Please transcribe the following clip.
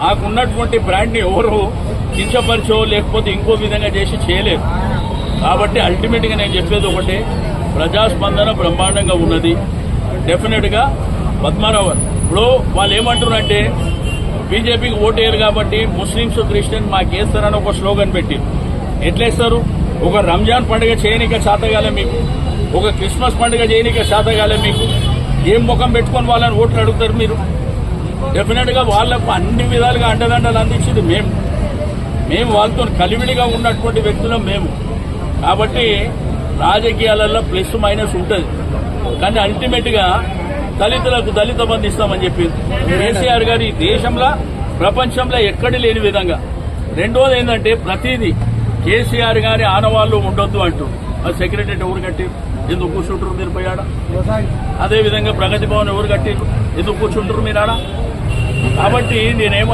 మాకున్నటువంటి బ్రాండ్ని ఎవరు కించపరిచో లేకపోతే ఇంకో విధంగా చేసి చేయలేదు. కాబట్టి అల్టిమేట్గా నేను చెప్పేది ఒకటే, ప్రజాస్పందన బ్రహ్మాండంగా ఉన్నది. డెఫినెట్గా పద్మారావు ఇప్పుడు వాళ్ళు ఏమంటారంటే బీజేపీకి ఓటేయరు కాబట్టి ముస్లింస్ క్రిస్టియన్ మాకేస్తారని ఒక స్లోగన్ పెట్టి ఎట్లేస్తారు? ఒక రంజాన్ పండుగ చేయనిక చేతగాలే మీకు, ఒక క్రిస్మస్ పండుగ చేయనిక చేతగాలే మీకు, ఏం ముఖం పెట్టుకొని వాళ్ళని ఓట్లు అడుగుతారు మీరు? డెఫినెట్గా వాళ్లకు అన్ని విధాలుగా అండదండలు అందించింది మేము వాళ్ళతో కలివిడిగా ఉన్నటువంటి వ్యక్తులం మేము. కాబట్టి రాజకీయాలలో ప్లస్ మైనస్ ఉంటుంది, కానీ అల్టిమేట్గా దళితులకు దళిత బంధు ఇస్తామని చెప్పింది కేసీఆర్ గారు. ఈ దేశంలో ప్రపంచంలో ఎక్కడి లేని విధంగా. రెండోది ఏంటంటే ప్రతిదీ కేసీఆర్ గారి ఆనవాళ్లు ఉండొద్దు అంటూ సెక్రటరీ ఎవరు కట్టారు? ఎందుకు కూర్చుంటారు మీరు పోయాడ? అదేవిధంగా ప్రగతి భవన్ ఎవరు కట్టారు? ఎందుకు కూర్చుంటారు మీరు ఆడ? కాబట్టి నేనేమో